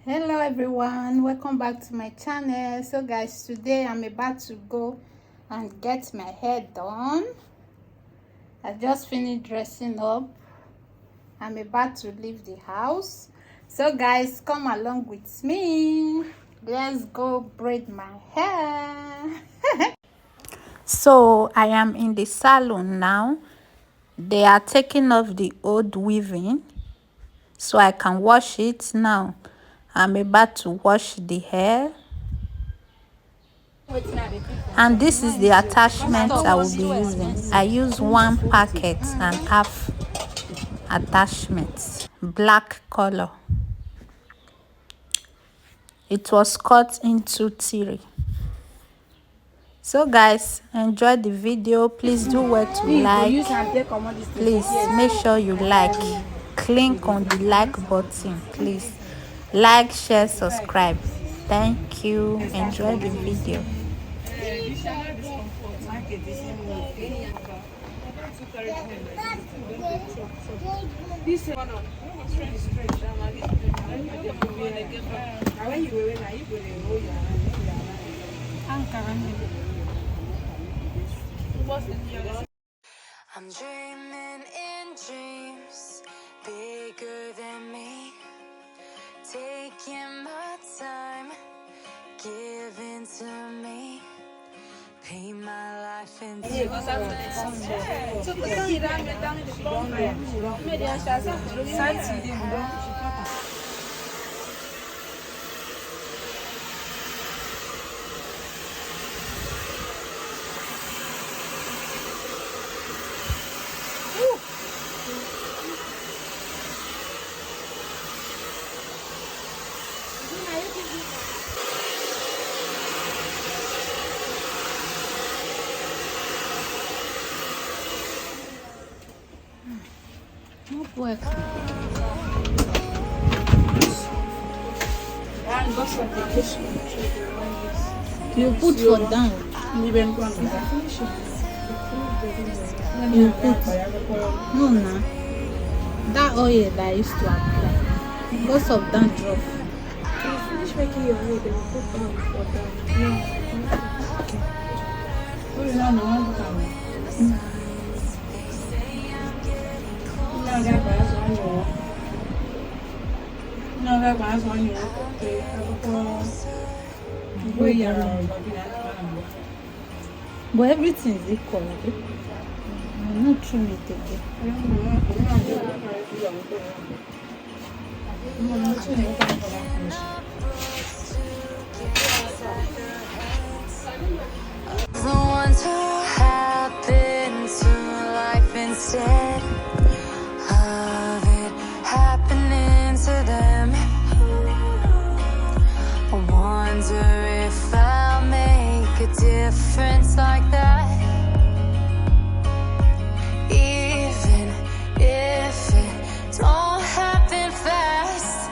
Hello everyone, welcome back to my channel. So guys, today I'm about to go and get my hair done. I just finished dressing up. I'm about to leave the house. So guys, come along with me. Let's go braid my hair. So I am in the salon now. They are taking off the old weaving so I can wash it now. I'm about to wash the hair. And this is the attachment I will be using. I use 1 packet and half attachment, black color. It was cut into 3. So guys, enjoy the video. Please do what to like. Please make sure you like. Click on the like button, please. Like, share, subscribe. Thank you. Enjoy the video. I'm dreaming in dreams bigger than me, taking my time, giving to me, paint my life into Work. You put for down. You put no nah. That oil that I used to apply because of dandruff. Finish making your hair, then put down for down. But everything is equal. I'm not trying it again. the ones who happen to life instead of it happening to them. I wonder if I'll make a difference like that, even if it don't happen fast.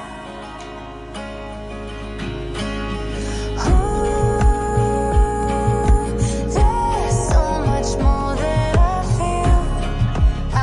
There's so much more that I feel. I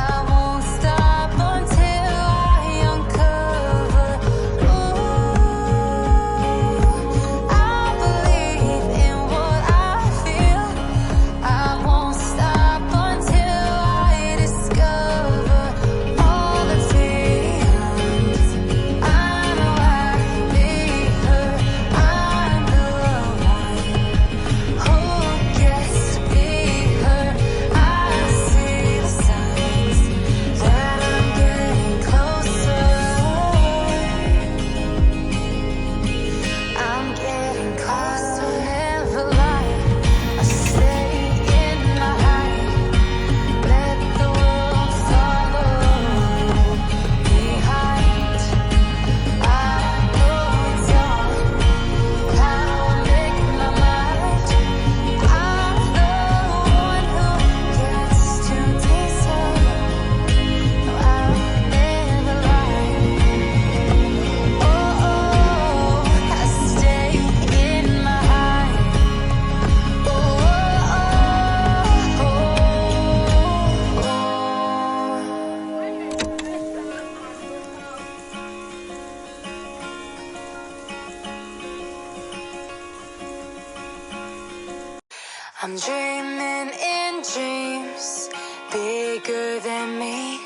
dreaming in dreams bigger than me,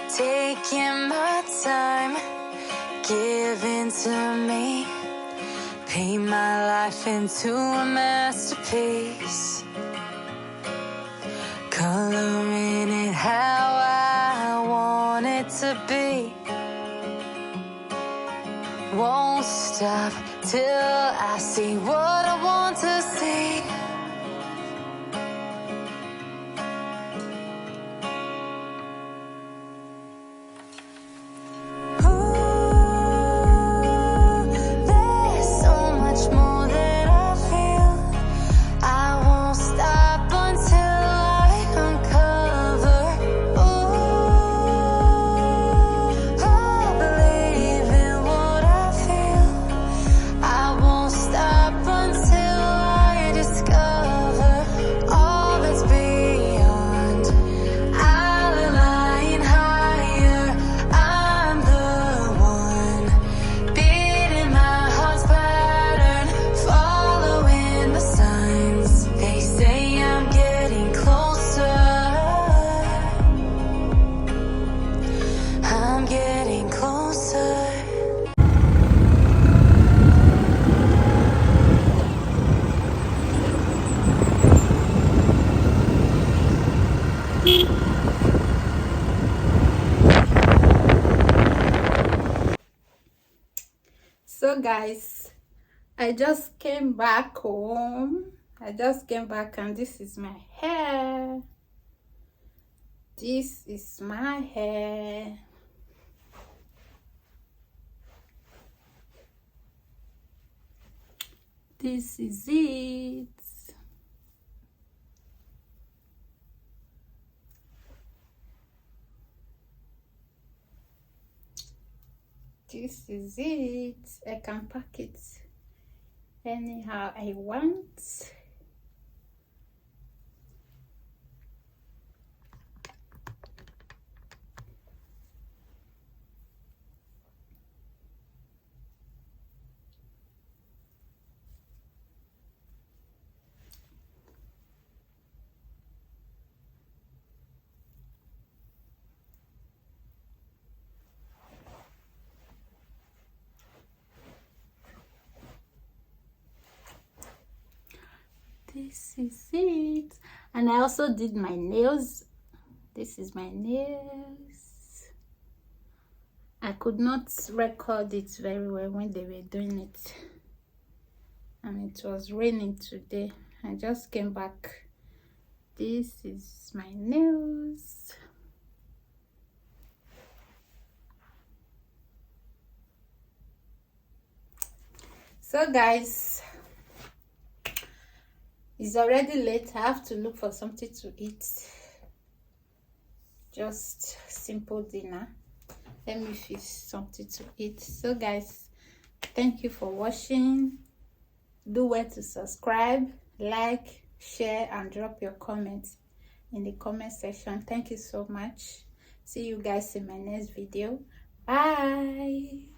taking my time, giving to me, paint my life into a masterpiece, coloring it how I want it to be. Won't stop till I see what I want to see. So guys, I just came back home. And this is my hair. This is my hair. This is it. This is it. I can pack it anyhow I want. This is it. And I also did my nails. This is my nails. I could not record it very well when they were doing it, and it was raining today. I just came back. This is my nails. So guys, it's already late. I have to look for something to eat. Just simple dinner. Let me fish something to eat. So guys, thank you for watching. Do well to subscribe, like, share, and drop your comments in the comment section. Thank you so much. See you guys in my next video. Bye.